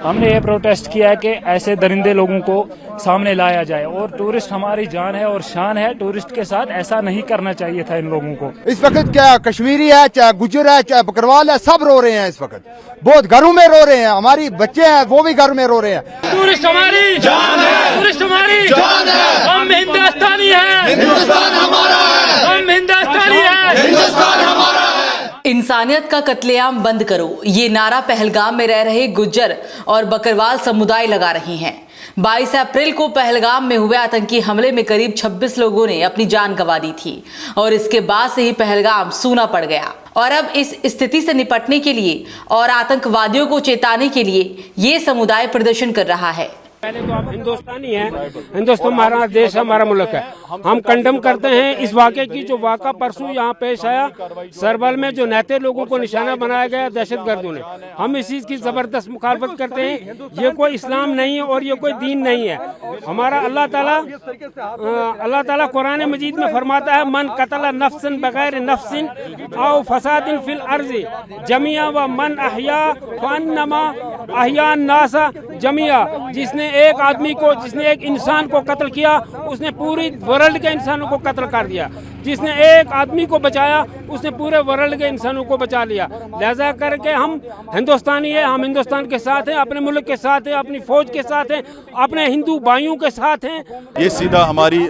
हमने ये प्रोटेस्ट किया है कि ऐसे दरिंदे लोगों को सामने लाया जाए और टूरिस्ट हमारी जान है और शान है। टूरिस्ट के साथ ऐसा नहीं करना चाहिए था इन लोगों को। इस वक्त क्या कश्मीरी है, चाहे गुजर है, चाहे बकरवाल है, सब रो रहे हैं इस वक्त। बहुत घरों में रो रहे हैं, हमारी बच्चे हैं वो भी घर में रो रहे हैं। टूरिस्ट हमारी जान है, टूरिस्ट हमारी जान है। हम हिंदुस्तानी हैं, हिंदुस्तान हमारा है। हम हिंदुस्तानी हैं, हिंदुस्तान हमारा है। इंसानियत का कत्लेआम बंद करो, ये नारा पहलगाम में रह रहे गुज्जर और बकरवाल समुदाय लगा रही हैं। 22 अप्रैल को पहलगाम में हुए आतंकी हमले में करीब 26 लोगों ने अपनी जान गंवा दी थी और इसके बाद से ही पहलगाम सूना पड़ गया। और अब इस स्थिति से निपटने के लिए और आतंकवादियों को चेताने के लिए ये समुदाय प्रदर्शन कर रहा है। पहले तो आप हिंदुस्तानी हैं, हिंदुस्तान हमारा देश है, हमारा मुल्क है। हम कंडम करते हैं इस वाक़े की जो वाक़ा परसों यहाँ पेश आया सरबल में, जो नहते लोगों को निशाना बनाया गया दहशतगर्दों ने। हम इस चीज़ की ज़बरदस्त मुखालफत करते हैं। ये कोई इस्लाम नहीं है और ये कोई दीन नहीं है। हमारा अल्लाह ताला कुरान मजीद में फरमाता है, मन कतला नफ्सन बगैर नफ्सिन औ फसादिन फिल अर्ज़ि जमिया व मन अहया फन्नमा अहयान नासा जमिया। जिसने एक आदमी को, जिसने एक इंसान को कत्ल किया, उसने पूरी वर्ल्ड के इंसानों को कत्ल कर दिया। जिसने एक आदमी को बचाया, उसने पूरे वर्ल्ड के इंसानों को बचा लिया। लिहाजा करके हम हिंदुस्तानी हैं, हम हिंदुस्तान के साथ हैं, अपने मुल्क के साथ हैं, अपनी फौज के साथ हैं, अपने हिंदू भाइयों के साथ हैं। ये सीधा हमारी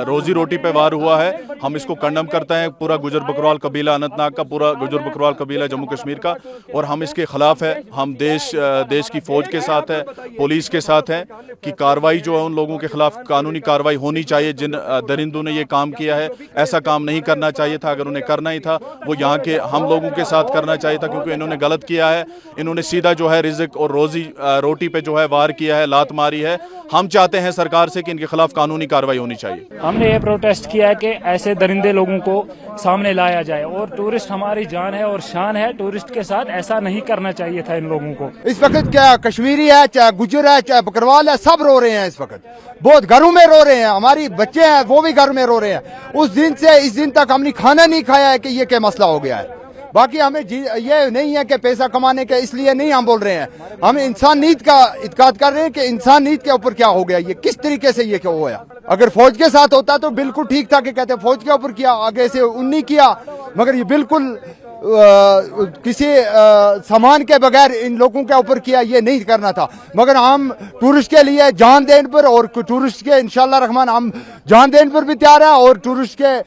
रोजी रोटी पे वार हुआ है। हम इसको कंडम करते हैं, पूरा गुजर बकरवाल कबीला, अनंतनाग का पूरा गुजर बकरवाल कबीला जम्मू कश्मीर का, और हम इसके खिलाफ है। हम देश की फौज के साथ है, पुलिस के साथ है कि कार्रवाई जो है उन लोगों के खिलाफ कानूनी कार्रवाई होनी चाहिए जिन दरिंदों ने ये काम किया है। ऐसा काम नहीं करना चाहिए था। अगर उन्हें करना ही था वो यहाँ के हम लोगों के साथ करना चाहिए था, क्योंकि इन्होंने गलत किया है। इन्होंने सीधा जो है रिज़्क और रोटी पे जो है वार किया है, लात मारी है। हम चाहते हैं सरकार से कि इनके खिलाफ कानूनी कार्रवाई होनी चाहिए। हमने ये प्रोटेस्ट किया है कि ऐसे दरिंदे लोगों को सामने लाया जाए और टूरिस्ट हमारी जान है और शान है। टूरिस्ट के साथ ऐसा नहीं करना चाहिए था इन लोगों को। इस वक्त क्या कश्मीरी है, चाहे गुजर है, चाहे बकरवाल है, सब रो रहे हैं इस वक्त। बहुत घरों में रो रहे हैं, हमारी बच्चे हैं वो भी घर में रो रहे हैं। उस दिन से इस दिन तक हमने खाना नहीं खाया है कि ये क्या मसला हो गया है। बाकी हमें ये नहीं है कि पैसा कमाने के इसलिए नहीं हम बोल रहे हैं। हम इंसान नीत का इत्काद कर रहे हैं कि इंसान नीत के ऊपर क्या हो गया, ये किस तरीके से ये क्या हुआ। अगर फौज के साथ होता तो बिल्कुल ठीक था कि कहते फौज के ऊपर किया, आगे से उन्हीं किया, मगर ये बिल्कुल किसी सामान के बगैर इन लोगों के ऊपर किया, ये नहीं करना था। मगर हम टूरिस्ट के लिए जान देने पर और टूरिस्ट के इंशाल्लाह रहमान हम जान देने पर भी तैयार है और टूरिस्ट के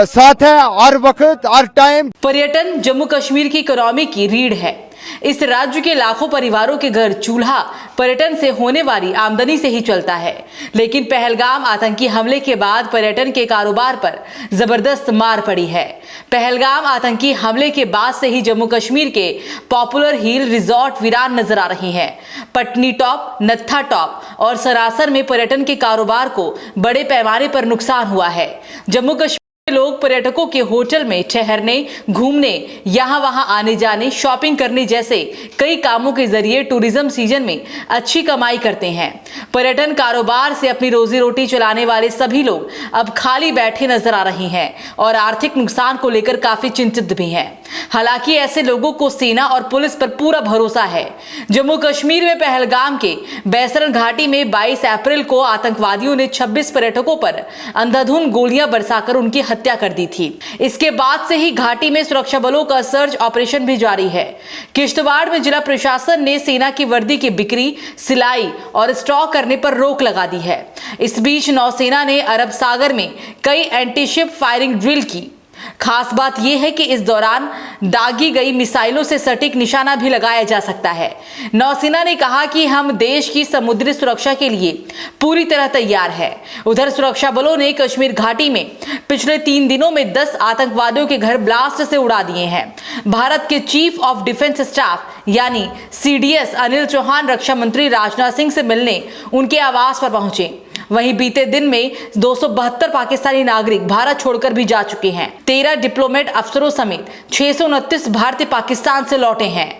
साथ है हर वक्त हर टाइम। पर्यटन जम्मू कश्मीर की इकोनॉमी की रीढ़ है। इस राज्य के लाखों परिवारों के घर चूल्हा पर्यटन से होने वाली आमदनी से ही चलता है। लेकिन पहलगाम आतंकी हमले के बाद पर्यटन के कारोबार पर जबरदस्त मार पड़ी है। पहलगाम आतंकी हमले के बाद से ही जम्मू कश्मीर के पॉपुलर हिल रिजॉर्ट वीरान नजर आ रही हैं। पटनी टॉप, नत्था टॉप और सरासर में पर्यटन के कारोबार को बड़े पैमाने पर नुकसान हुआ है। जम्मू कश्मीर लोग पर्यटकों के होटल में ठहरने, घूमने, यहाँ वहां आने जाने, शॉपिंग करने जैसे कई कामों के जरिए टूरिज्म सीजन में अच्छी कमाई करते हैं। पर्यटन कारोबार से अपनी रोजी रोटी चलाने वाले सभी लोग अब खाली बैठे नजर आ रहे हैं और आर्थिक नुकसान को लेकर काफी चिंतित भी हैं। हालांकि ऐसे लोगों को सेना और पुलिस पर पूरा भरोसा है। जम्मू कश्मीर में पहलगाम के बैसरन घाटी में 22 अप्रैल को आतंकवादियों ने 26 पर्यटकों पर अंधाधुंध गोलियां बरसाकर उनकी हत्या कर दी थी। इसके बाद से ही घाटी में सुरक्षा बलों का सर्च ऑपरेशन भी जारी है। किश्तवाड़ में जिला प्रशासन ने सेना की वर्दी की बिक्री, सिलाई और स्टॉक करने पर रोक लगा दी है। इस बीच नौसेना ने अरब सागर में कई एंटी शिप फायरिंग ड्रिल की। खास बात यह है कि इस दौरान दागी गई मिसाइलों से सटीक निशाना भी लगाया जा सकता है। नौसेना ने कहा कि हम देश की समुद्री सुरक्षा के लिए पूरी तरह तैयार है। उधर सुरक्षा बलों ने कश्मीर घाटी में पिछले 3 दिनों में 10 आतंकवादियों के घर ब्लास्ट से उड़ा दिए हैं। भारत के चीफ ऑफ डिफेंस स्टाफ यानी CDS अनिल चौहान रक्षा मंत्री राजनाथ सिंह से मिलने उनके आवास पर पहुंचे। वहीं बीते दिन में 272 पाकिस्तानी नागरिक भारत छोड़कर भी जा चुके हैं। 13 डिप्लोमेट अफसरों समेत 629 भारतीय पाकिस्तान से लौटे हैं।